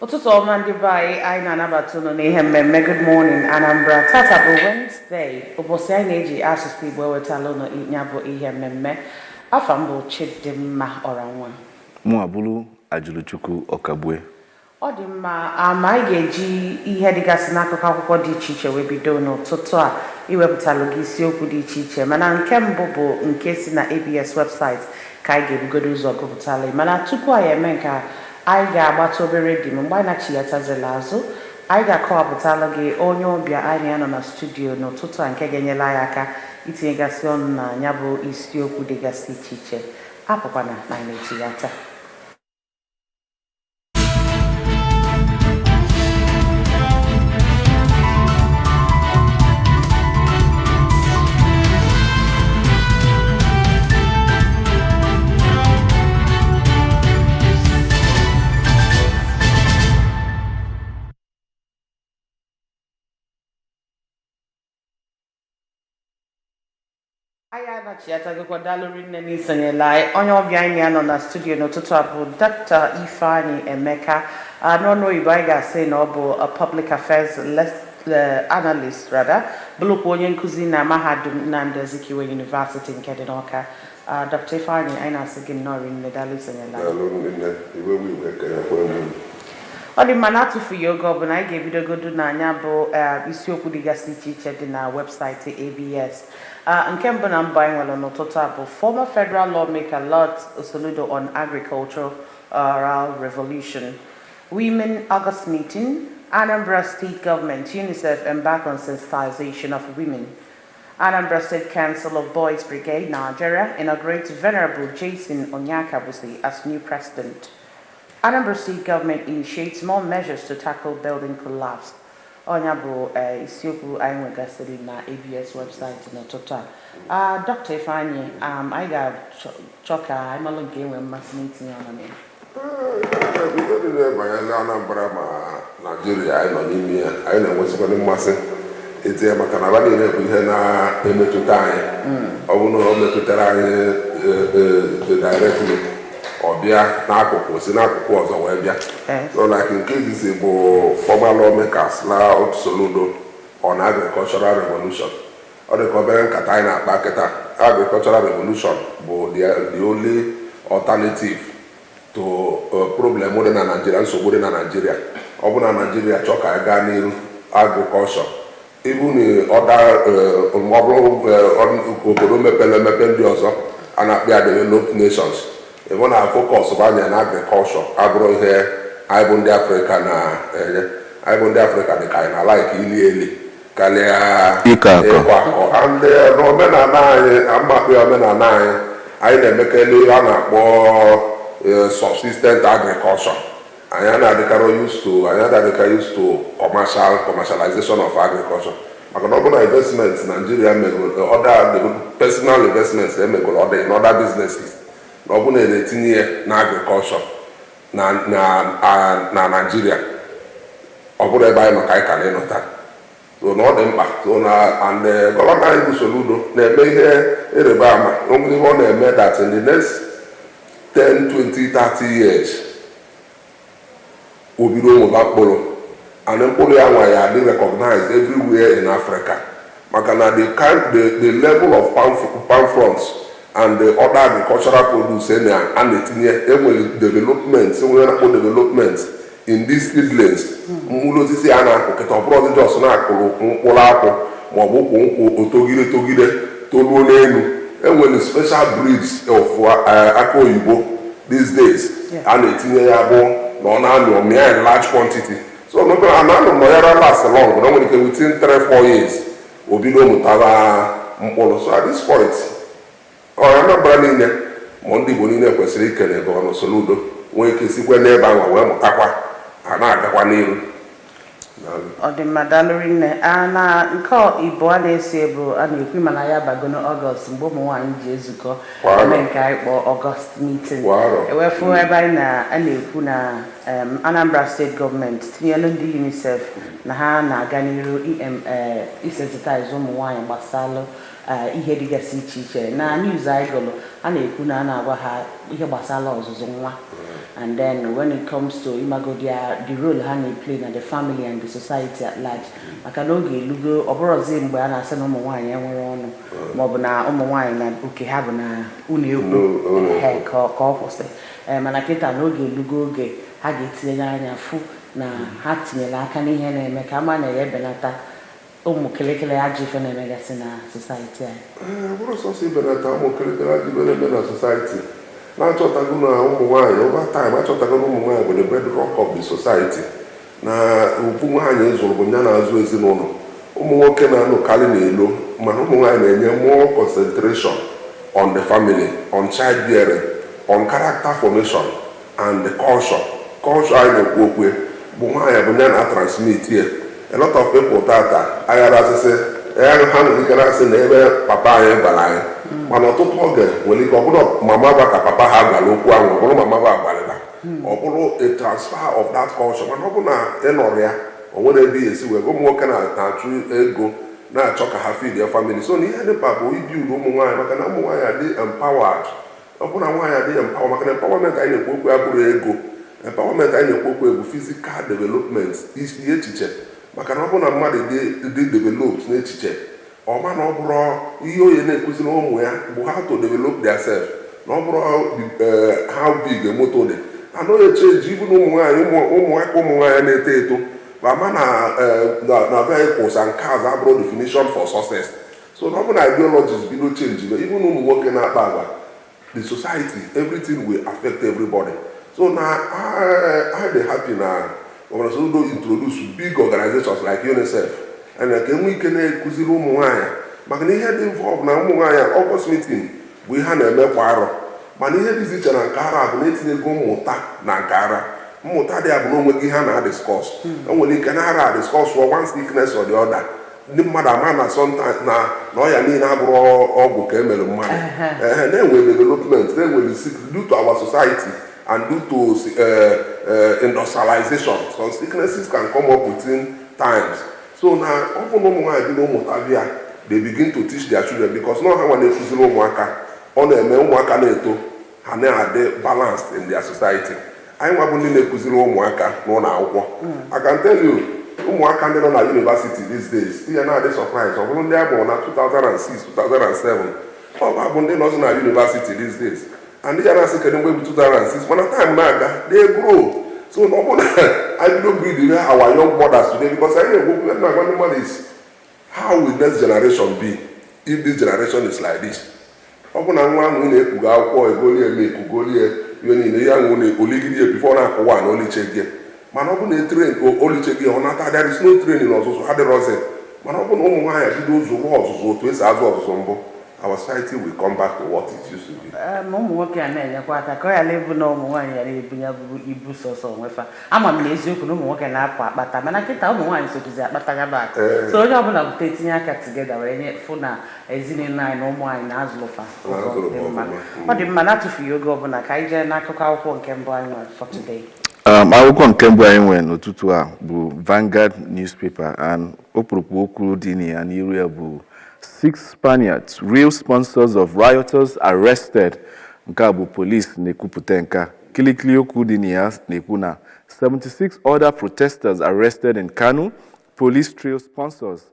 Ụtụtụ ọma ndị be anyị na-anabata unu n'ihe mmemme Good Morning Anambra. Tata bụ Wednesday, ụbọchị anyị na-eji asụsụ Igbo ewetala unu ya bụ ihe mmemme. Afa m bụ Chidimma Ọranwa. Mụ abụrụ Ajụlụchukwu Ọkagbue. Ọ dị mma, ma anyị ga-eji ihe dịgasị n'akụkụ akwụkwọ dị iche iche wee bido n'ụtụtụ a iwepụtalụ gị isiokwu dị iche iche, mana nke mbụ bụ nke si na ABS website ka anyị ga-ebugodo ụzọ gụpụtala. Mana tupu anyị eme nke anyị ga-agbata obere dim mgbe anyị na-achịghatazila azụ, anyị ga-akọwapụtala gị onye ọbịa anyị anọ na studio n'ụtụtụ a nke ga-enyela anyị aka itinyegasị ọnụ na ya bụ isiokwu dịgasị iche iche. Apụkwana na anyị na-echighata. Anyị anachiatagokwa dalụri nne n'isonyela anyị. Onye ọbịa anyị anọ na studio n'ụtụtụ a bụ Dr. Ifeanyi Emeka. N'ọnụ oyibo anyị ga-asị na ọ bụ a public affairs analyst bụrụkwa onye nkụzi na mahadum Nnamdi Azikiwe University nke dị n'Awka. Dr. Ifeanyi, anyị na-asị gị nnọọ rinne dalụ isonyela anyị. Ọ dị mma, na-atụfughị oge ọbụla anyị ga-ebidogodu n'anya bụ isiokwu dịgasị iche iche dị na webụsaịtị ABS. Nke mbụ na mbụ anyị nwere n'ụtụtụ a bụ former federal lawmaker Lord Osoludo on agricultural revolution. Women August meeting. Anambra State Government, UNICEF embark on sensitization of women. Anambra State Council of Boys Brigade, Nigeria, inaugurates Venerable Jason Onyakabusi as new president. Anambra State Government initiates more measures to tackle building collapse. Onya bụ isiokwu anyị nwegasịrị na ABS website n'ụtụtụ a. Dr. Ifeanyi, anyị ga-achọ ka anyị malụ nke enwe mmasị n'itinye ọnụ na ya. Bido dị na-ebanyela Anambra ma Naijiria anyị nọ n'ime ya, anyị na-enwesịkwara mmasị etinye maka na aba niile bụ ihe na-emetụta anyị. Ọ bụ na o metụtara anyị directly, ọ bịa n'akụkụ si n'akụkụ ọzọ wee bịa. So like nke izizi bụ former lawmakers Lord Osoludo on agricultural revolution. Ọ dị ka obere nkata anyị na-akpa kịta. Agricultural revolution bụ the only alternative to problem dị na Nigeria, nsogbu dị na Nigeria. Ọ bụ na Nigeria chọọ ka anyị gaa n'iru agriculture, even obodo mepere emepe ndị ọzọ a na-akpọ ya developed nations, ebe na focus bụ anya na agriculture abụrụ ihe anyị bụ ndị Afrịka na-enye. Anyị bụ ndị Afrịka dị ka anyị na-alaiki ili eli karịa ịkọ akọ. Ndị n'omenala anyị, amakpe omenala anyị na-emekele ihe a na-akpọ subsistent agriculture. Anyị na-adịkarị used to commercialization of agriculture. Maka na ọ bụ na investment Nigeria megoro other personal investments emegoro other in other businesses, na ọ bụ na na-etinye ya na agriculture na Nigeria, ọ bụrụ ebe anyị nọ ka anyị ka na-enọta. So na ọ dị mkpa so na and gọvanọ anyị bụ Soludo na-eme ihe ịrịba ama n'onwe ihe ọ na-eme that in the next 10, 20, 30 years obido ụmụba mkpụrụ, and mkpụrụ ya nwa ya dị recognized everywhere in Africa. Maka na the level of palm fronts and the other agricultural produce a na-etinye enwere development in these seedlings. Mkpụrụ osisi a na-akụ kịta ọ bụrụ ọdịdị ọsọ na-akụrụ mkpụrụ akwụ maọbụ ụkwụ nkwụ otogide toluo n'elu. Enwere special breeds of akụ oyibo these days a na-etinye ya bụ na ọ na-anọ mịa in large quantity. So na-anọ nọ ya last long, na nwere ike within 3-4 years obido mụtara mkpụrụ. So at this point Anambra niile ma ndị Igbo niile kwesịrị ikele Gọvanọ Soludo nwee ike sikwe n'ebe ahụ wee mụtakwa a na-agakwa n'iru. Ọ dị mma, dalụri nne. Na nke Igbo a na-esi bụ a na-ekwu mana ya bago n'Ọgọst mgbe ụmụ nwaanyị ji ezukọ eme nke anyị kpọọ Ọgọst meeting. Ewefu ebe anyị na-ekwu na Anambra State Government tinyelu ndị UNICEF na ha na-aga n'iru isensitize ụmụ nwaanyị gbasalụ ihe dịgasị iche iche. Na news anyị gụrụ a na-ekwu na a na-agwa ha ihe gbasara ọzụzụ nwa and then when it comes to imago the role ha na-play na the family and the society at large maka na oge elugo ọ bụrụzi mgbe a na-asị na ụmụ nwaanyị enwere ọnụ maọbụ na ụmụ nwaanyị na oke ha bụ na ụlọ egwu ka ọ kwụsị mana kịta n'oge elugo oge ha ga-etinye anya fụ na ha tinyere aka n'ihe na-eme ka ama na ya ebenata ụmụ kelekele ajọ ife na-emegasị na society anyị. Bụrụ sọsọ ibenata ụmụ kelekele ajọ ife na-eme na society na-achọtago na ụmụ nwaanyị over time achọtago na ụmụ nwaanyị bụ the bedrock of the society na ugwu nwaanyị zụrụ bụ ya na-azụ ezinụlọ ụmụ nwoke na-anọkarị n'elo mana ụmụ nwaanyị na-enye more concentration on the family, on childbearing, on character formation and the culture anyị na-ekwu okwu bụ nwaanyị bụ ya na-transmit here. A lot of people tata aghara asịsị ha nwere ike na-asị na ebe papa anyị gwara anyị mana ọtụtụ oge nwere ike ọ bụrụ mama gwa ka papa ha gwara okwu ahụ ọ bụrụ mama gwa agbalịla ọ bụrụ a transfer of that culture mana ọ bụ na ịnọrọ ya o nwere ebe esi wee ụmụ nwoke na-achụ ego na-achọ ka ha feed their family so na ihe dị mkpa bụ ibi uru ụmụ nwaanyị maka na ụmụ nwaanyị adị empowered ọ bụ na nwaanyị adị empowered maka na empowerment anyị na-ekwu okwu abụrụ ego empowerment anyị na-ekwu okwu bụ physical development isi echiche maka na ọ bụ na mmadụ dị developed n'echiche ọma na ọ bụrụ ihe onye na-ekụziri ụmụ ya bụ how to develop themselves na ọ bụrụ how big a moto dị anaghị echeji ibu na ụmụ nwaanyị na-eto eto ma ama na vehicles and cars abụrụ definition for success so na ọ bụ na ideologies bido change ibu na ụmụ nwoke na-akpa agwa the society everything will affect everybody so na I dey happy na Obodo introduce big organizations like UNICEF and ka enwe ike na-ekụziri ụmụ nwaanyị maka na ihe dị involved na ụmụ nwaanyị August meeting bụ ihe na-eme kwa arọ mana ihe dị iche na nke ara bụ na-etinyego mmụta na nke ara mmụta dị ya bụ na onweghị ihe na-adiscuss enwere ike na ara discuss for one sickness or the other ndị mmadụ ama na sometimes na ọya niile abụrụ ọgwụ ka emere mmadụ na-enwe development na-enwere due to our society and due to industrialization some sicknesses can come up within times so na ọ bụ na ụmụ nwaanyị bido ụmụtabịa they begin to teach their children because na ha nwa na-ekụziri ụmụaka ọ na-eme ụmụaka na-eto ha na-adị balanced in their society anyị nwa bụ ndị na-ekụziri ụmụaka n'ụlọ akwụkwọ I can tell you ụmụaka ndị nọ na university these days ihe na-adị surprise ọ bụrụ ndị abụọ na 2006 2007 ọ bụ ndị nọzụ na university these days and ndị ya na-asị kedu mgbe bụ 2006 mana time na-aga they grow so na ọ bụ na anyị bido breed our young mothers today because anyị na-egwu na-agwa ndị mmadụ is how will next generation be if this generation is like this ọ bụ na nwa ahụ na-ekpuga akwụkwọ egolie eme ekugolie ihe niile ihe ahụ na-oligide ya bifo na-akwụwa na oliche gị mana ọ bụ na etrain oliche gị ọ nata there is no training ọzụzụ ha dịrọzi mana ọ bụ na ụmụ nwaanyị bido zụrụ ọzụzụ otu esi azụ ọzụzụ mbụ our society will come back to what it used to be. Ụmụ nwoke a na-enyekwa aka ka ọ ghara ịbụ na ụmụ nwaanyị ghara ebunye ibu sọsọ onwefa ama m na eziokwu na ụmụ nwoke na-apụ akpata mana nkịta ụmụ nwaanyị sojizi akpata ya bak so onye ọbụla bute tinye aka tigeda were nye fụ na ezinụlọ anyị na ụmụ anyị na-azụlụfa ọ dị mma na-atụfughị oge ọbụla ka anyị jee n'akụkọ akwụkwọ nke mbụ anyị nwere for today. Akwụkwọ nke mbụ anyị nwere n'ụtụtụ a bụ Vanguard newspaper and okpurukpu okwu dị na ya n'iru ya bụ 6 Spaniards, real sponsors of rioters arrested. Nke a bụ police na-ekwupụta nka. Kilikili okwu dị na ya na-ekwu na 76 other protesters arrested in Kano, police trail sponsors,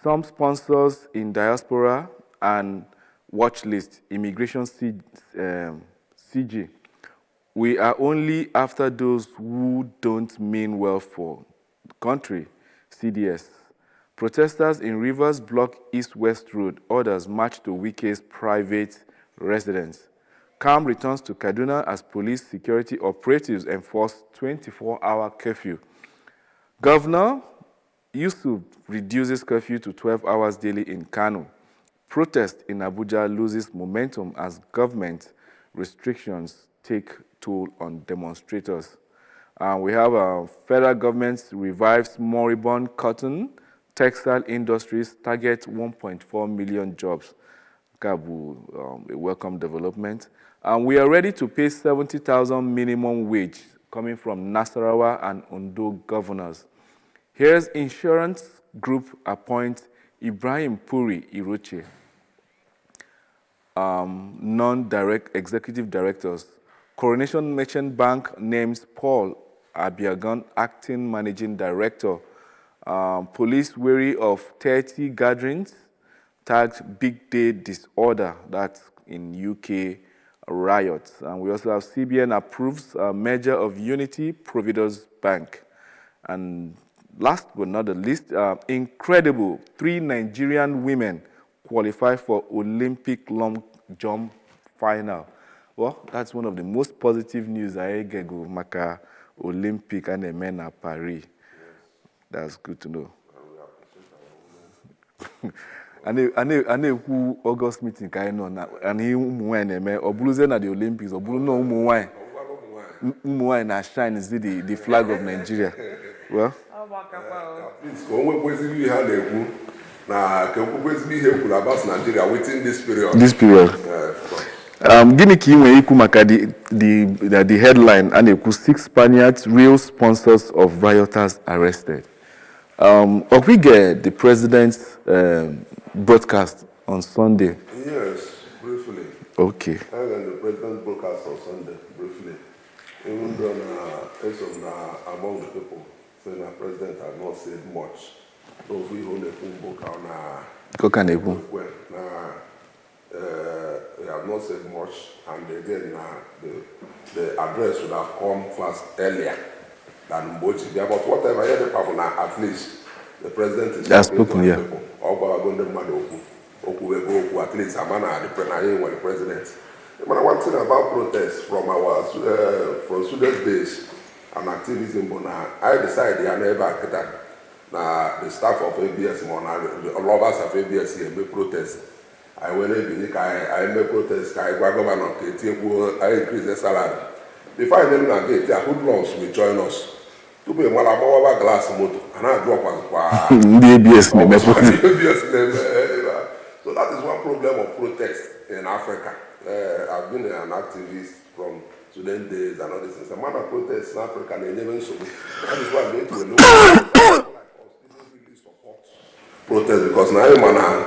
some sponsors in diaspora and watch list, immigration CG. We are only after those who don't mean well for the country, CDS. Protesters in Rivers block East-West Road. Others march to Wike's private residence. Calm returns to Kaduna as police security operatives enforce 24-hour curfew. Governor Yusuf reduces curfew to 12 hours daily in Kano. Protest in Abuja loses momentum as government restrictions take toll on demonstrators. We have federal government revives moribund cotton. Textile industries target 1.4 million jobs. Kabu, a welcome development. And we are ready to pay 70,000 minimum wage coming from Nasarawa and Ondo governors. Here's insurance group appoints Ibrahim Puri Iroche. non-direct executive directors. Coronation Merchant Bank names Paul Abiagan acting managing director. Police wary of 30 gatherings, tagged big day disorder, that's in UK riots. And we also have CBN approves a merger of Unity Providence Bank. And last but not the least, incredible, 3 Nigerian women qualify for Olympic long jump final. Well, that's one of the most positive news I get go maka Olympic and the men at Paris. That's good to know. And who August meeting kind of and he when or blue at the Olympics or blue no wine na shine is the flag of Nigeria. Well, within this period. This period. Gini ki inwe iku maka the headline and eku 6 Spaniards, real sponsors of rioters arrested. We get the president's broadcast on Sunday. Yes, briefly. Okay. And then the president broadcast on Sunday, briefly. Even though among the people, saying the president has not said much. So we hold a book on they have not said much, and again the address would have come first earlier than Mbochi. But whatever the people now, at least the president is spoken here. At least the president. But one thing about protests from our from student days and activism, I decided I never the staff of ABS, the lovers of ABS here make protest. I went I make protest. I go governor, I increase the salary. Before I didn't get there, hoodlums will join us. To be more about glass motor, and I drop the ABS. So that is one problem of protest in Africa. I've been an activist from student days and all this things. The man of protests in Africa, they never so. That is why they do protest, because now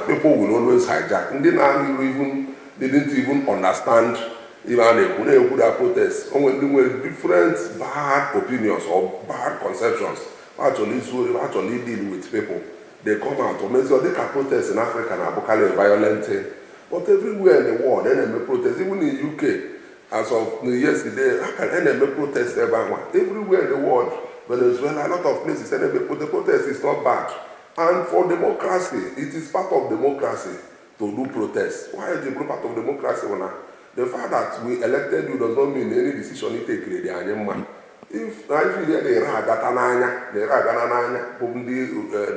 people will always hijack. And they didn't even understand even they could have protests. When they were different bad opinions or bad conceptions, actually deal with people. They come out or maybe they can protest in Africa and are violent thing. But everywhere in the world, enemy protest, even in the UK, as of yesterday, how can enemy protest everyone? Everywhere in the world, Venezuela, a lot of places, enemy protest is not bad. And for democracy, it is part of democracy to do protests. Why is it part of democracy? The fact that we elected you does not mean any decision you take. If I feel they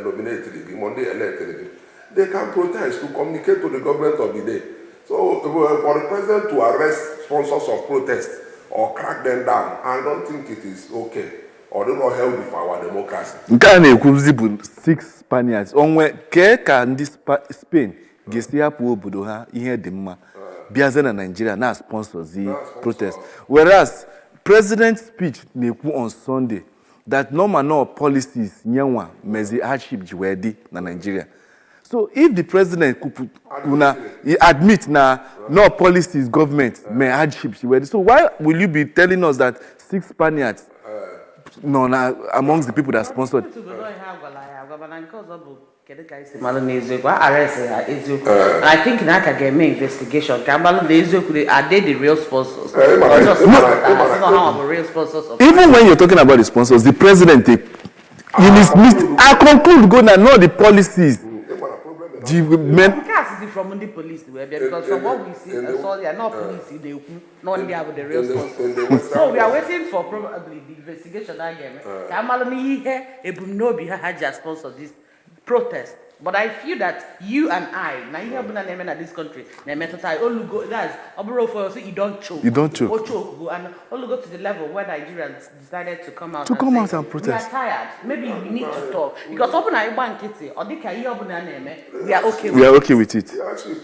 nominated, elected, they can protest to communicate to the government of the day. So for the president to arrest sponsors of protest or crack them down, I don't think it is okay. Or they not healthy for our democracy. Nkana ekuzibu 6 Spaniards. Onwe ka ndi Spain gesi hapo obodo ha ihe dị mma. Biaze na Nigeria na sponsors the protest. Whereas president's speech na-ekwu on Sunday that no policies nyanwa mezi hardship jiwedi na Nigeria. So if the president could admit no policies government may hardship jiwedi. So why will you be telling us that 6 Spaniards amongst the people that sponsored? I think na can get me investigation. Are they the real sponsors? Real sponsors. Even when you're talking about the sponsors, the president, in his list, I conclude go now the policies. From the police, because from what we see, they are not police, they have the real sponsors. So we are waiting for probably the investigation again. Sponsor this protest. But I feel that you and I, now you have been in this country, you don't choke. You don't choke. And all go to the level where Nigerians decided to come out and protest. We are tired. Maybe we need to talk. Because open a bank kitty or we are okay with it. We are okay with it. Actually,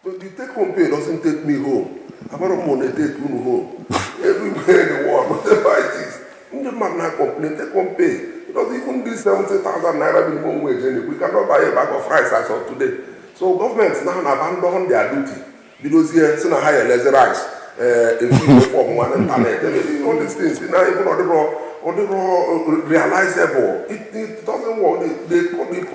but the take home pay doesn't take me home. I don't want to take you home. Everywhere in the world, whatever it is. The man not complain, take home pay. Because even this 70,000 naira minimum wage, we cannot buy a bag of rice as of today. So governments now abandon their duty because here, so now higher leisure rights, if form one internet, all these things, now even realizable. It doesn't work.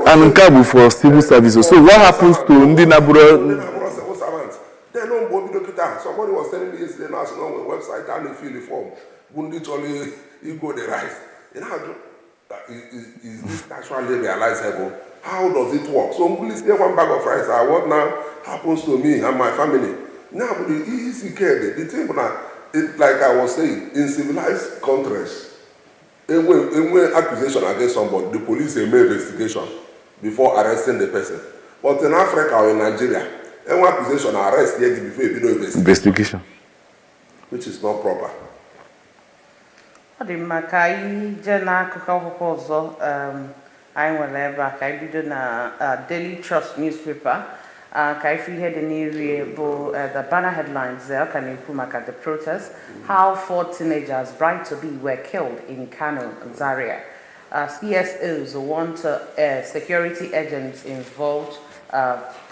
And cable for civil services. So what happens to Ndi Nabura? Civil servants? They don't go to the Somebody was telling me yesterday now on the website and they fill the form. Wouldn't literally you go the right. Is this actually realizable? How does it work? So please get one bag of rice. What now happens to me and my family? Now the easy care, the thing like I was saying, in civilized countries, when accusation against somebody, the police may investigation before arresting the person. But in Africa or in Nigeria, any accusation arrest yet before you do investigation, which is not proper. Ọ dị mma ka anyị jee n'akụkọ akwụkwọ ọzọ anyị nwere ebe a ka anyị bido na Daily Trust newspaper ka anyị fụ ihe dị n'iri bụ the banner headlines there ka na-ekwu maka the protest, how 4 teenagers bribed to be were killed in Kano, Zaria. CSOs want security agents involved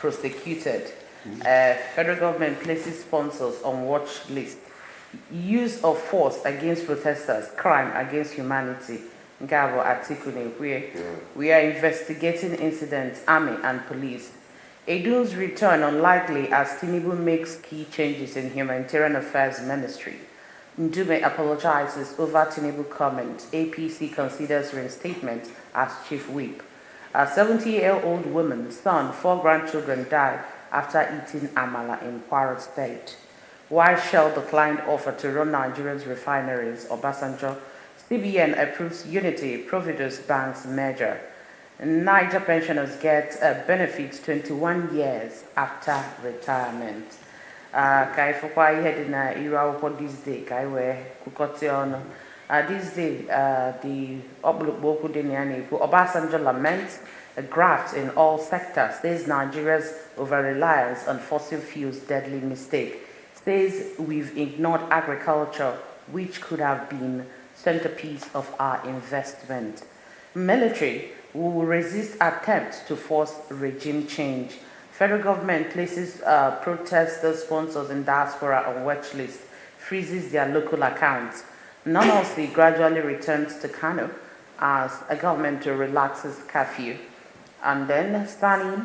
prosecuted. Federal government places sponsors on watch list. Use of force against protesters, crime against humanity. Gabo article we are investigating incidents, army and police. Edu's return unlikely as Tinubu makes key changes in humanitarian affairs ministry. Ndume apologizes over Tinubu comment. APC considers reinstatement as chief whip. A 70-year-old woman's son, 4 grandchildren died after eating amala in Kwara State. Why Shell declined offer to run Nigeria's refineries, Obasanjo. CBN approves Unity Providus Bank's merger. Niger pensioners get benefits 21 years after retirement. Kai fukwa ihe di na iru akwụkwọ this day kai we kukote ọnụ. This day the oblukbo okwu dị na ya na-ekwu Obasanjo laments a graft in all sectors, says Nigeria's over-reliance on fossil fuels deadly mistake. Says we've ignored agriculture, which could have been centerpiece of our investment. Military will resist attempts to force regime change. Federal government places protester sponsors in diaspora on watch list, freezes their local accounts. Normalcy gradually returns to Kano as a government relaxes curfew. And then Sani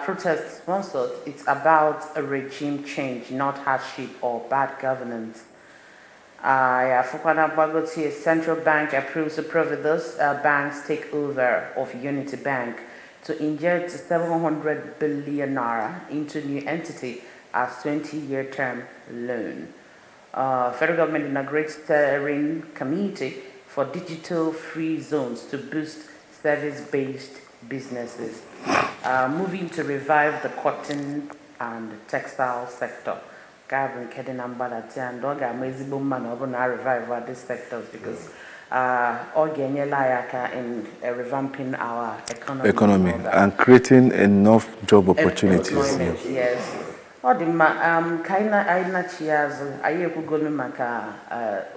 protest sponsors, it's about a regime change, not hardship or bad governance. Fukwana Bagoti, central bank approves the Providus Bank's takeover of Unity Bank to inject 700 billion naira into new entity as 20-year term loan. Federal government inaugurates steering committee for digital free zones to boost service-based businesses. Moving to revive the cotton and textile sector. Gavin Kedinambalati and Doga Mezibo Man revive these sectors because in revamping our economy and creating enough job opportunities. Yes. Odima kaina aina chiazo ayekugolu maka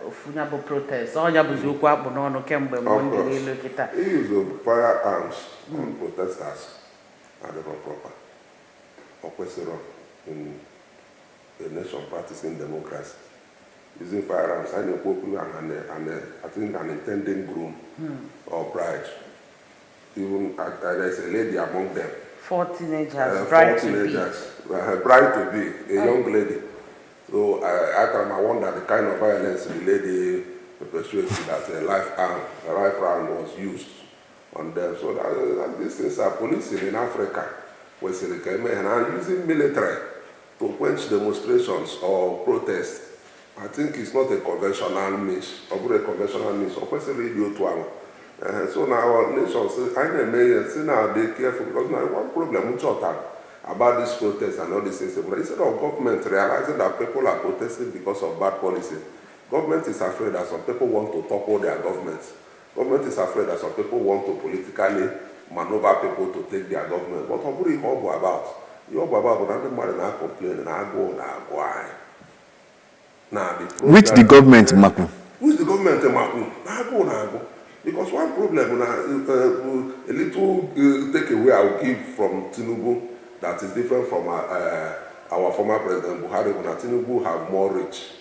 ofunyabo protest onya buzuku akpu n'ọnụ kemgbe monde lelo kita. Use of firearms on protesters are not proper. Okwesero in a nation practicing democracy. Using firearms, I know and I think an intending groom or bride. Even there's a lady among them. 4 teenagers, bride to be, a young lady. So I wonder the kind of violence the lady perpetuated that a life round was used on them. So that this is a policing in Africa, West Africa, and using military to quench demonstrations or protests. I think it's not a conventional means, or a conventional means, or personally due to our. So now our nation says, I say now they careful because now one problem we talk about this protest and all these things. But instead of government realizing that people are protesting because of bad policy, government is afraid that some people want to topple their governments. Government is afraid that some people want to politically maneuver people to take their government. But what do you go about? You go about but everybody now complaining, now go. Which the government Maku? Which the government Maku? Now go. Because one problem, a little takeaway I will give from Tinubu that is different from our former President Buhari. But Tinubu have more reach.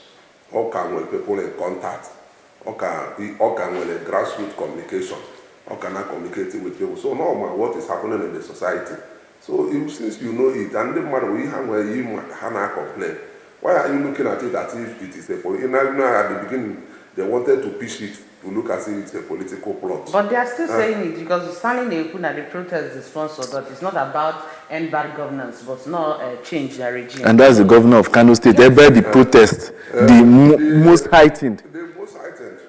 All can with people in contact. All can with a grassroots communication. All can communicate with people. So no matter what is happening in the society. So since you know it, and the matter we have where you cannot complain. Why are you looking at it as if it is a political? At the beginning, they wanted to pitch it to look as if it's a political plot. But they are still saying it because Stanley Nekuna, the protest is sponsored, but it's not about end bad governance, but not change the regime. And that's the governor of Kano State. Yes. Everybody the protest, the most heightened. The most heightened.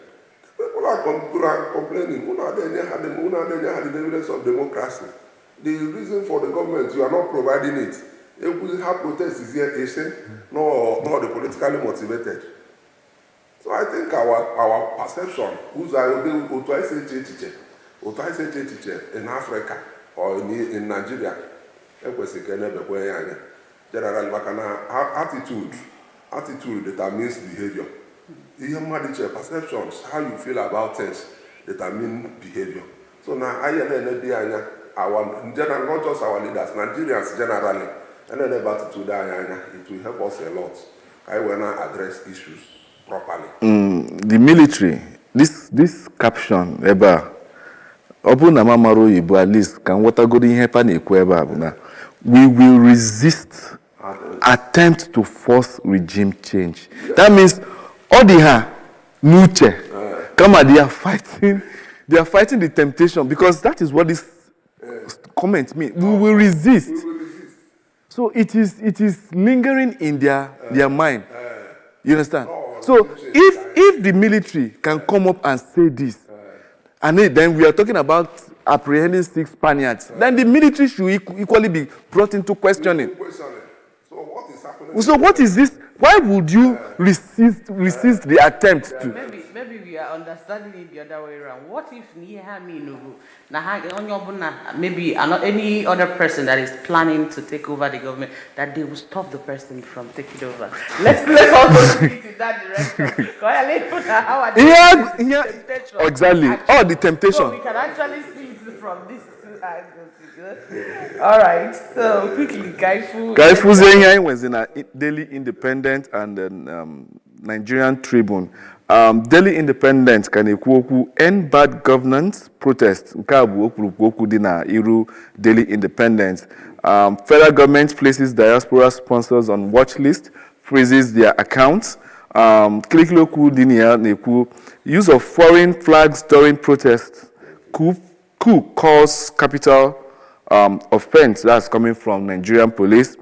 People are complaining. Una had the evidence of democracy. The reason for the government, you are not providing it. If we have protests is here, no, the politically motivated. So I think our perception, in Africa or in Nigeria, generally, attitude determines behavior. Perceptions, how you feel about things, determine behavior. So now, our general, not just our leaders, Nigerians generally, and then about to it will help us a lot. I will not address issues properly. The military, this caption, Eba, Obu na mamaro Ibu at least can water go in happen Eba. We will resist attempt to force regime change. That means all the nuche, come on, they are fighting the temptation because that is what this comment means. We will resist. So it is lingering in their mind. You understand? So if the military can come up and say this, and then we are talking about apprehending 6 Spaniards, then the military should equally be brought into questioning. So what is this? Why would you resist the attempt to? Maybe we are understanding it the other way around. What if maybe any other person that is planning to take over the government, that they will stop the person from taking over? Let's also speak in that direction. Exactly. Oh, the temptation. So we can actually see it from this two angles. All right. So quickly, Kaifu Zengai was in a Daily Independent and then Nigerian Tribune. Daily Independent can end bad governance protest. Iru Daily Independent. Federal government places diaspora sponsors on watch list, freezes their accounts. Use of foreign flags during protests. Coup cause capital offense. That's coming from Nigerian police.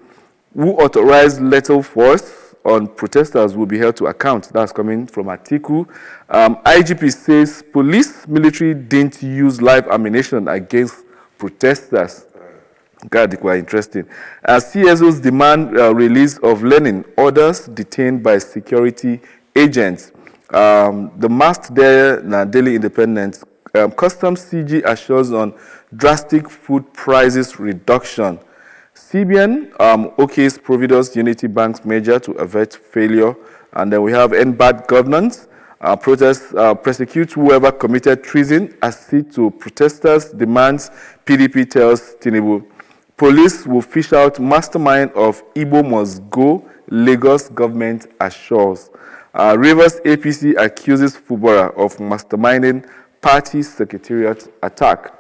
Who authorized lethal force on protesters will be held to account. That's coming from Atiku. IGP says military didn't use live ammunition against protesters. God, quite interesting. CSOs demand release of Lenin, orders detained by security agents. The masked there, Daily Independent. Customs CG assures on drastic food prices reduction. CBN OK's Providence Unity Bank's measure to avert failure. And then we have end bad governance. Protests persecute whoever committed treason, accede to protesters, demands PDP tells Tinubu. Police will fish out mastermind of Igbo must go, Lagos government assures. Rivers APC accuses Fubara of masterminding party secretariat attack.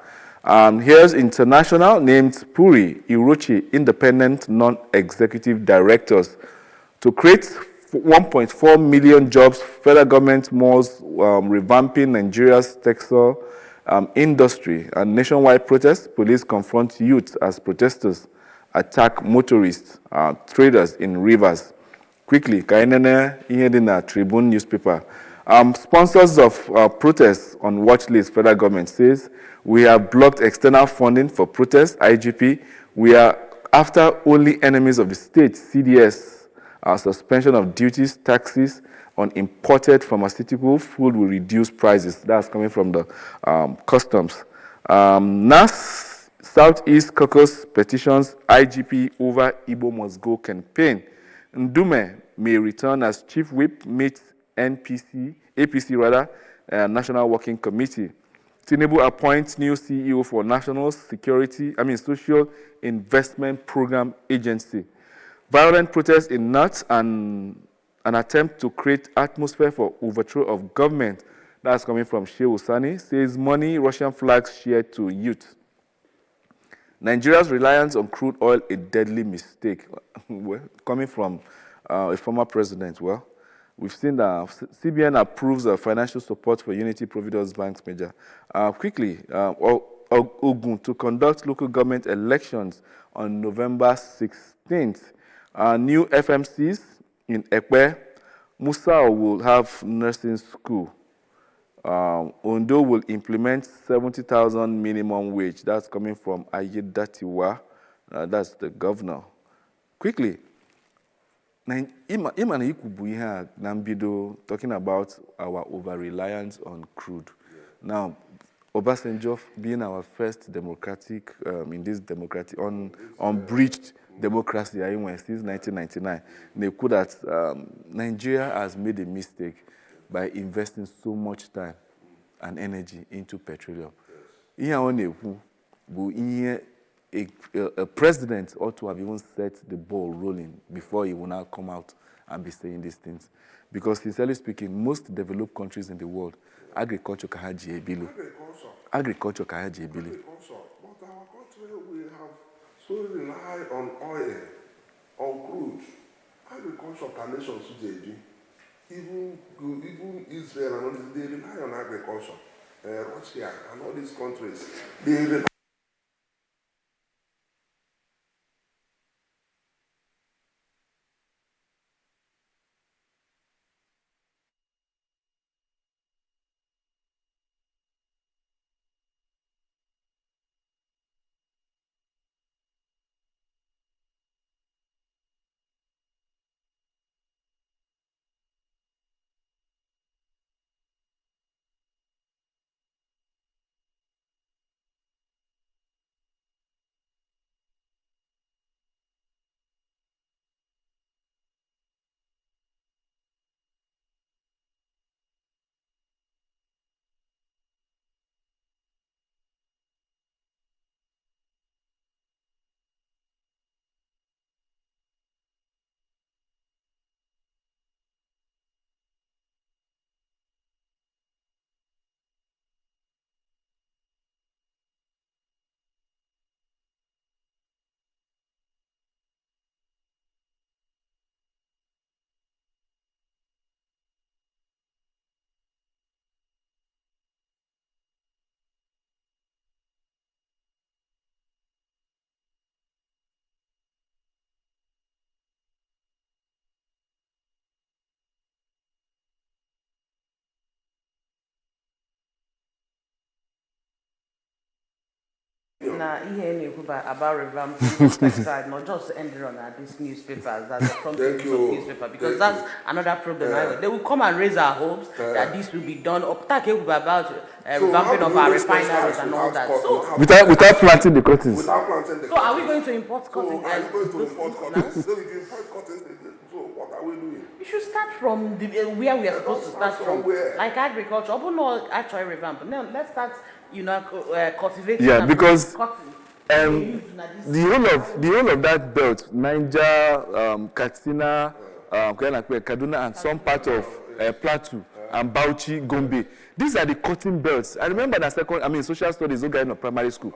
Here's international named Puri Irochi, independent non-executive directors. To create 1.4 million jobs, federal government moves revamping Nigeria's textile industry. And nationwide protests, police confront youth as protesters attack motorists, traders in rivers. Quickly, Kainene Ihedina Tribune newspaper. Sponsors of protests on watch list, federal government says, we have blocked external funding for protests, IGP. We are after only enemies of the state, CDS, suspension of duties, taxes on imported pharmaceutical food will reduce prices. That's coming from the customs. NAS Southeast Caucus petitions IGP over Igbo must go campaign. Ndume may return as chief whip, meets APC, National Working Committee. Tinubu appoints new CEO for National Social Investment Program Agency. Violent protests in North and an attempt to create atmosphere for overthrow of government. That's coming from Shehu Sani. Says money Russian flags shared to youth. Nigeria's reliance on crude oil a deadly mistake. Well, coming from a former president. Well, we've seen that CBN approves financial support for Unity Providence Bank's merger. Quickly, Ogun to conduct local government elections on November 16th. New FMCs in Ekpe. Musa will have nursing school. Ondo will implement 70,000 minimum wage. That's coming from Ayedatiwa. That's the governor. Quickly, Imana Ikubuiha Nambido talking about our over-reliance on crude. Now, Obasanjo being our first democratic, in this democratic, unbreached democracy since 1999, they could that Nigeria has made a mistake by investing so much time and energy into petroleum. A president ought to have even set the ball rolling before he will now come out and be saying these things. Because sincerely speaking, most developed countries in the world, agriculture kahaji ebilu. Agriculture kahaji ebilu. But our country, we have so rely on oil, on crude. Agriculture can nations today. Even Israel and all this, they rely on agriculture. Russia and all these countries, they rely. Now, here about revamping pesticide, not just ending on these newspapers, that's the front page of newspaper, because that's another problem. They will come and raise our hopes that this will be done. About revamping of our refineries and all that. So without planting the cuttings. So are we going to import cuttings? Are you going to import cuttings? So if you import cuttings, so what are we doing? We should start from where we are supposed to start from. Like agriculture, but not actually revamp. No, let's start, cultivating. Yeah, because the whole of that belt, Niger, Katsina, Kaduna, and some part of Plateau and Bauchi, Gombe. These are the cotton belts. I remember that social studies, in primary school.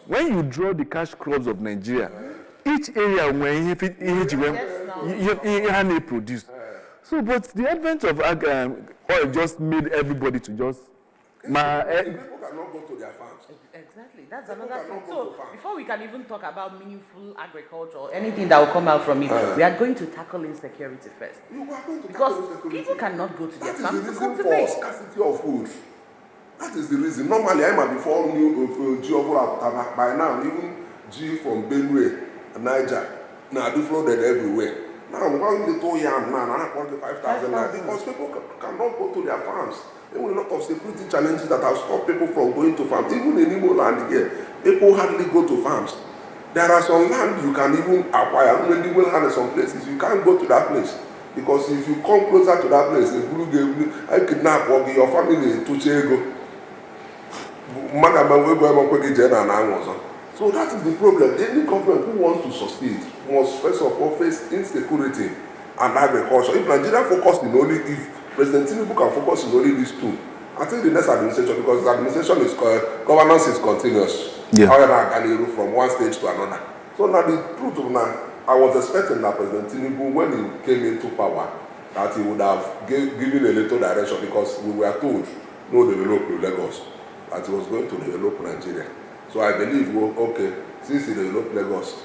When you draw the cash crops of Nigeria, each area when you produce. So, but the advent of oil just made everybody to just. People cannot go to their farms. Exactly, that's another thing. So, before we can even talk about meaningful agriculture or anything that will come out from it, we are going to tackle insecurity first. Because people cannot go to their farms to cultivate. Scarcity of food. That is the reason. Normally, I might be before new G of by now, even G from Benue and Niger, now they flooded everywhere. Now, one little yam now, I want 5,000 because people cannot go to their farms. There were a lot of security challenges that have stopped people from going to farms. Even in Igbo land here, people hardly go to farms. There are some land you can even acquire. When you will have some places, you can't go to that place. Because if you come closer to that place, I kidnap your family to Chego. mmadụ agbanwe ego amakwe gị jee na anwụ ọzọ. So that is the problem. Any government who wants to succeed must first of all face insecurity and agriculture. If Nigeria focus in only, if President Tinubu can focus in only these two, I think the next administration, because the administration is governance is continuous. Yeah. However, from one stage to another. So now the truth of now, I was expecting that President Tinubu, when he came into power, that he would have given a little direction, because we were told no develop Lagos, that he was going to develop Nigeria. So I believe, well, okay, since he developed Lagos,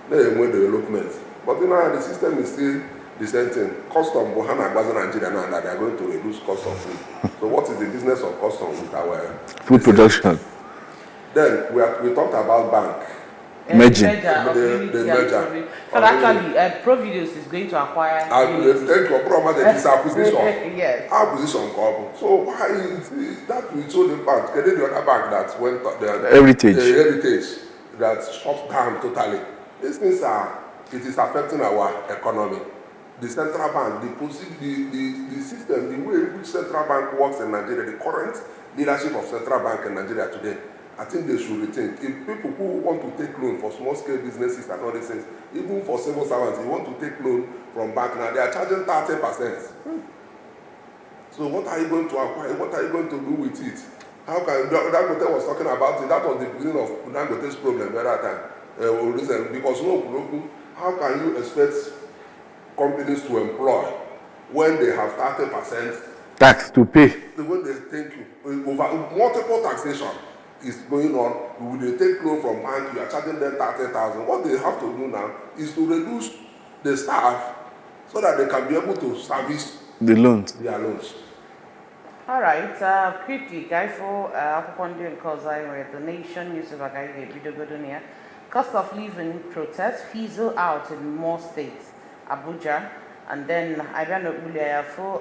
there more development. But you know, the system is still the same thing. Custom, Bohana, Baza, Nigeria, now that they are going to reduce cost of food. So what is the business of custom with our food production? Then we talked about bank. Merging. The merger. But actually, Provideos is going to acquire. Thank you, problem that is acquisition. Yes. Acquisition couple. So why is that we told the bank? Can the other bank that went the heritage that shut down totally? These things it is affecting our economy. The central bank, the system, the way in which central bank works in Nigeria, the current leadership of central bank in Nigeria today, I think they should rethink. If people who want to take loan for small scale businesses and all these things, even for civil servants, you want to take loan from bank now, they are charging 30%. So what are you going to acquire? What are you going to do with it? How can Dangote was talking about it? That was the beginning of Dangote's problem at that time. Because how can you expect companies to employ when they have 30% tax to pay? When they thank you over multiple taxation is going on. When they take loan from bank, you are charging them 30,000. What they have to do now is to reduce the staff so that they can be able to service the loans. Their loans. All right. Quickly, guys, for because I read the Nation newspaper guy video godonia. Cost of living protests fizzle out in more states, Abuja, and then I don't know for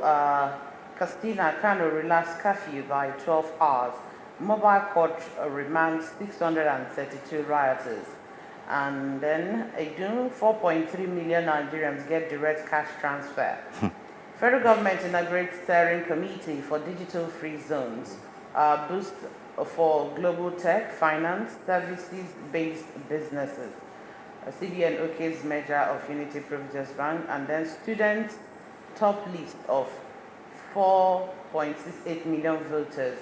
Castina Kano relaxed curfew by 12 hours. Mobile court remands 632 rioters. And then, 4.3 million Nigerians get direct cash transfer. Federal government inaugurates steering committee for digital-free zones. Boost for global tech, finance, services-based businesses. CBN OK's measure of Unity Providence Bank. And then student top list of 4.68 million voters.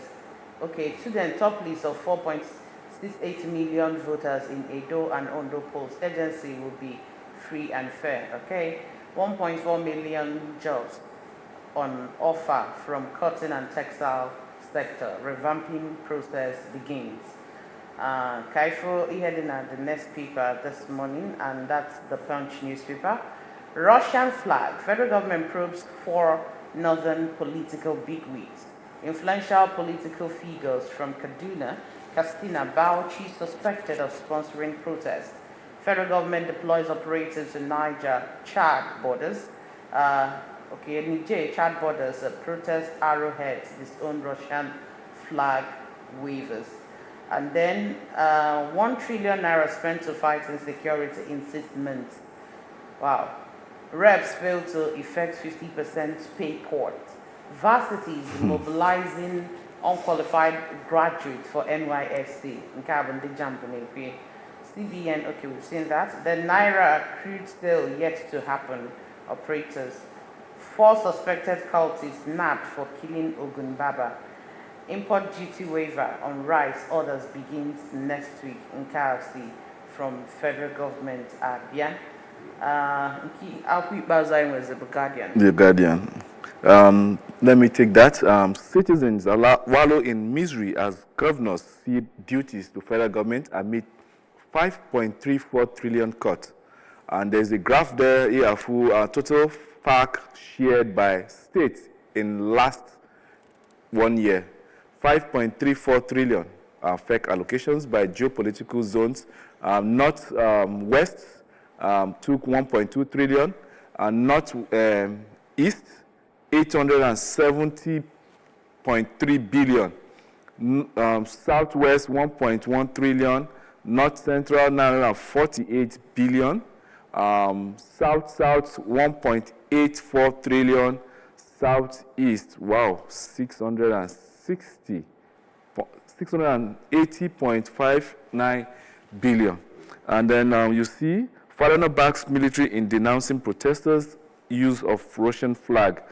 Okay, student top list of 4.68 million voters in Edo and Ondo polls. Agency will be free and fair. Okay, 1.4 million jobs on offer from cotton and textile sector. Revamping process begins. Kaifo heading at the next paper this morning, and that's the Punch newspaper. Russian flag. Federal government probes 4 northern political bigwigs. Influential political figures from Kaduna, Katsina, Bauchi suspected of sponsoring protests. Federal government deploys operatives in Niger, Chad borders. Niger, Chad borders, protest arrowheads, disown Russian flag wavers. And then 1 trillion naira spent to fight insecurity in 6 months. Wow. Reps fail to effect 50% pay cut. Varsities mobilizing unqualified graduates for NYSC. CBN, okay, we've seen that. The Naira crude sale yet to happen. Operators. 4 suspected cultists nabbed for killing Ogunbaba. Import duty waiver on rice orders begins next week in KFC from federal government. The Guardian. The Guardian. Let me take that. Citizens wallow in misery as governors cede duties to federal government amid 5.34 trillion cut. And there's a graph there here for total park shared by states in last 1 year. 5.34 trillion fake allocations by geopolitical zones. North West took 1.2 trillion, and North East 870.3 billion. Southwest 1.1 trillion. North Central 948 billion. South 1.84 trillion. Southeast, wow, 660 680.59 billion. And then you see, Falana backs military in denouncing protesters' use of Russian flag.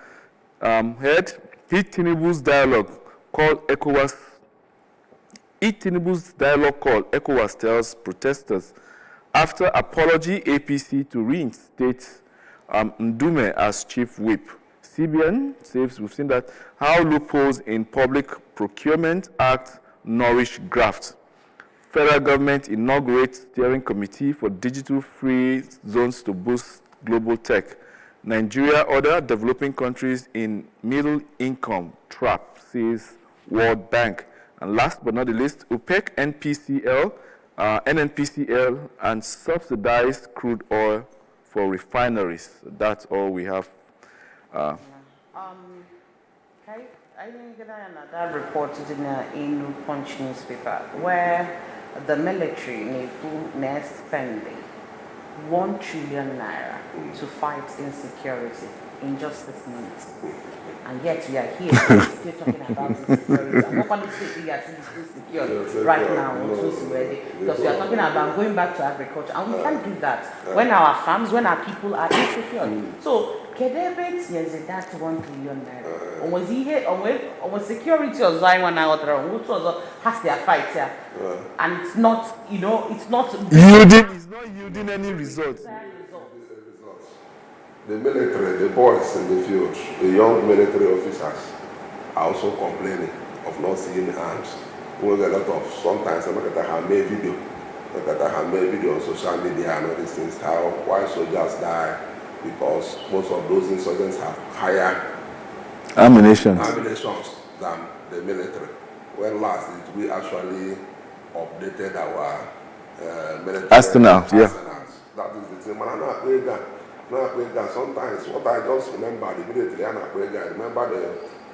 Head Tinubu's dialogue called ECOWAS tells protesters after apology APC to reinstate Ndume as chief whip. CBN says we've seen that how loopholes in Public Procurement Act nourish graft. Federal government inaugurates steering committee for digital free zones to boost global tech. Nigeria order developing countries in middle income trap, says World Bank. And last but not the least, OPEC, NNPCL, and subsidized crude oil for refineries. That's all we have. I think that reported in Punch newspaper where the military needs spending 1 trillion naira to fight insecurity, injustice needs. And yet we are here still talking about insecurity. I'm not going to say we are still secure right now, because we are talking about going back to agriculture, and we can't do that when our farms, when our people are insecure. So, Kedebet yes, that 1 trillion naira. Almost here, almost security or Zion or has their fight here, and it's not, it's not yielding any results. The military, the boys in the field, the young military officers are also complaining of not seeing arms. We get a lot of, sometimes I look at how made video on social media and all these things, why soldiers die, because most of those insurgents have higher ammunitions than the military. When last did we actually updated our military arsenals? Yeah. That is the thing. Sometimes what I just remember immediately, I remember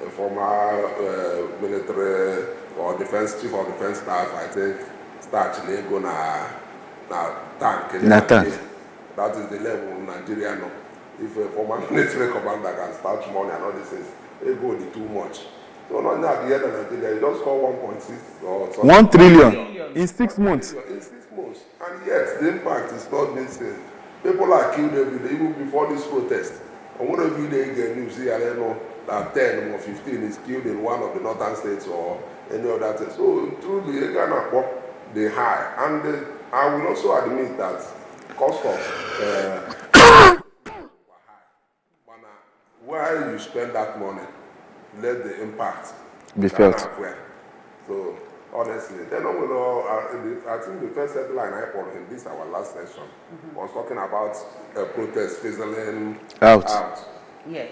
the former military or defense chief of defense staff, I think, start Lego na tank. That is the level of Nigeria now. If a former military commander can start money and all these things, they go too much. So not at the end of Nigeria, you just call 1.6 or something. 1 trillion in 6 months. In 6 months. And yes, the impact is not missing. People are killed every day, even before this protest. And one every day again, you see, I don't know, that 10 or 15 is killed in one of the northern states or any other thing. So truly, they high. And I will also admit that cost of where you spend that money, let the impact be felt. So honestly, then I think the first headline I put in this our last session was talking about a protest fizzling out. Yes.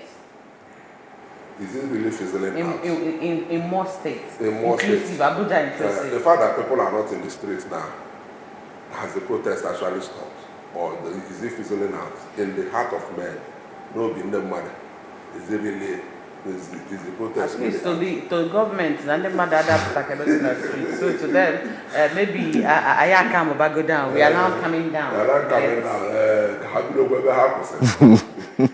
Is it really fizzling out? In more states. In more states. Abuja inclusive. The fact that people are not in the streets now, has the protest actually stopped? Or is it fizzling out? In the heart of men, no being the money. Is it really? Is the protest? At least to the government, and the mother so to them, maybe I can't go down. We are now coming down. We are now coming down.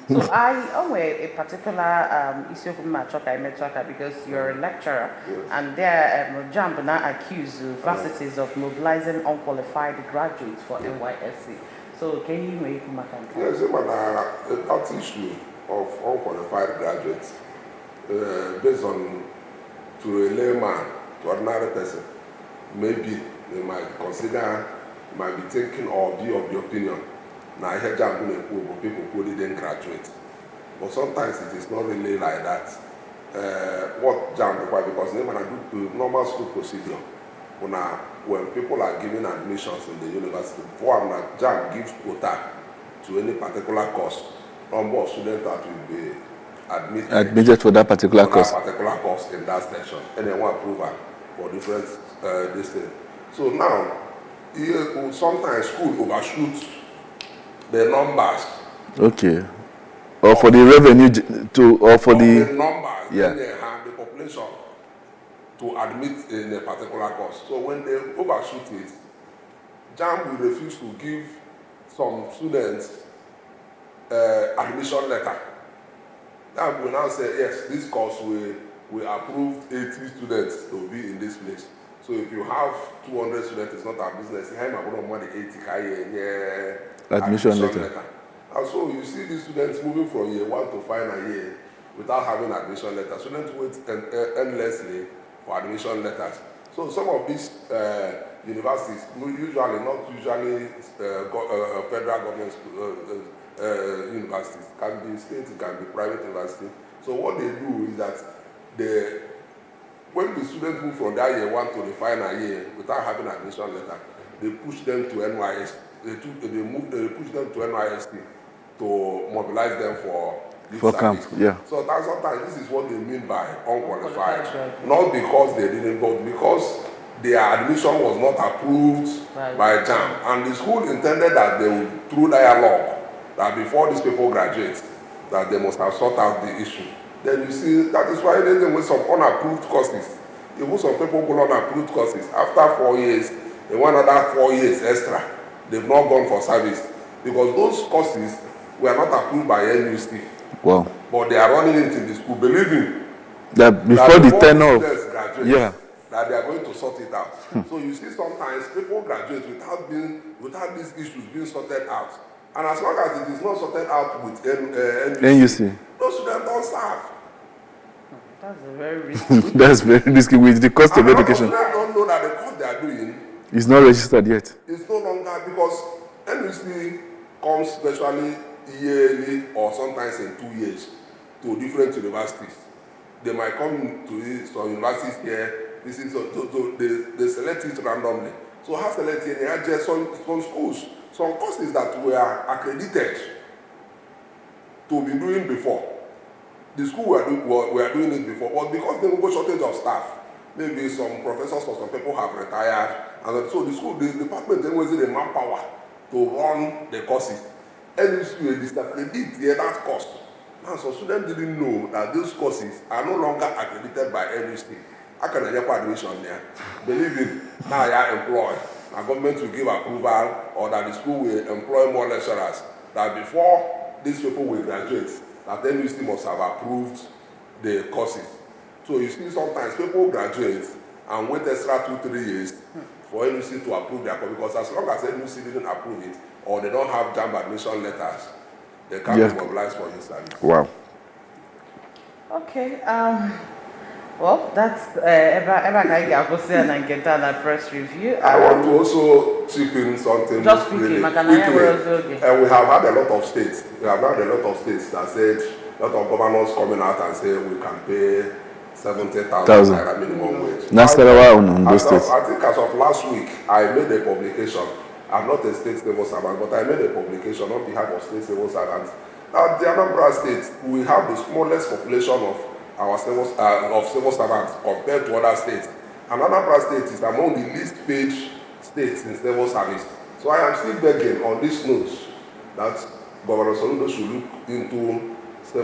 So I owe a particular issue from my because you're a lecturer, and there Jump now accuse universities of mobilizing unqualified graduates for NYSC. So can you make my yes, that issue of unqualified graduates, based on to a layman, to ordinary person, maybe they might be thinking or be of the opinion. Now I hear people who didn't graduate, but sometimes it is not really like that. What JAMB requires, because they might do normal school procedure. When people are given admissions in the university, JAMB gives quota to any particular course. Number of students that will be admitted for that particular course. In that section, and then one approval for different this thing. So now, sometimes school overshoots the numbers. Okay. Or for the revenue the numbers. Then they have the population to admit in a particular course. So when they overshoot it, JAMB will refuse to give some students admission letter. That will now say, yes, this course will we approved 80 students to be in this place. So if you have 200 students, it's not our business. I'm going to money 80 Admission letter. And so you see these students moving from year 1 to final year without having admission letters. Students wait endlessly for admission letters. So some of these universities, not usually federal government universities, can be state, it can be private university. So what they do is that when the students move from that year 1 to the final year without having admission letter, they push them to NYS. They push them to NYST to mobilize them for camp. Yeah. So that's sometimes this is what they mean by unqualified. Not because they didn't go, because their admission was not approved by JAM. And the school intended that they would, through dialogue, that before these people graduate, that they must have sorted out the issue. Then you see, that is why they with some unapproved courses. Even some people go on unapproved courses. After 4 years, they want another 4 years extra. They've not gone for service. Because those courses were not approved by NUC. Wow. But they are running it in the school, believing that before the tenure of that they are going to sort it out. So you see sometimes people graduate without these issues being sorted out. And as long as it is not sorted out with NUC, those students don't serve. That's a very risky. That's very risky with the cost of education. Students don't know that the course they are doing is not registered yet. It's no longer, because NUC comes virtually yearly or sometimes in 2 years to different universities. They might come to some universities here. This is they select it randomly. So how selected? They have just some schools, some courses that were accredited to be doing before. The school were doing it before, but because there was shortage of staff, maybe some professors or some people have retired, and so the department then was the manpower to run the courses. And you discredit that cost. Now, so students didn't know that those courses are no longer accredited by NUC. How can I get admission there? Believe it, now you are employed. Now government will give approval, or that the school will employ more lecturers. That before these people will graduate, that NUC must have approved the courses. So you see sometimes people graduate and wait extra 2-3 years for NUC to approve their course, because as long as NUC didn't approve it, or they don't have JAMB admission letters, they can't be mobilized for this service. Wow. Okay. Well, that's and get done a press review. I want to also chip in something. Just really quickly. We have had a lot of states. We have had a lot of states that said, a lot of governors coming out and say we can pay 70,000 naira minimum wage. I think as of last week, I made a publication. I'm not a state civil servant, but I made a publication on behalf of state civil servants. At the Anambra State, we have the smallest population of our civil servants compared to other states. And Anambra State is among the least paid states in civil service. So I am still begging on this note that Governor Soludo should look into the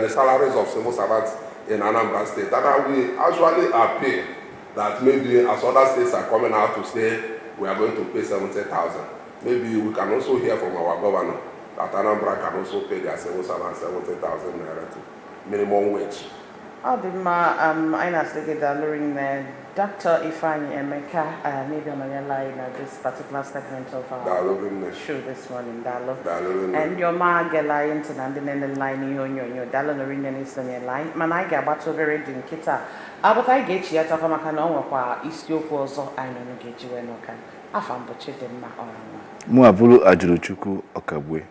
salaries of civil servants in Anambra State. And we actually appeal that maybe as other states are coming out to say we are going to pay 70,000, maybe we can also hear from our governor that Anambra can also pay their civil servants 70,000 naira to minimum wage. I know Dr. Ifeanyi Emeka, maybe on your line this particular segment of our show this morning, Dalo. And your Magela and then the line your Dalo is on your line. Manaiga Bato very din kita. But I get you at Akamacano or Istiopo, I don't get you when I can. I found the children. Muabulu Ajuruchuku Okabwe.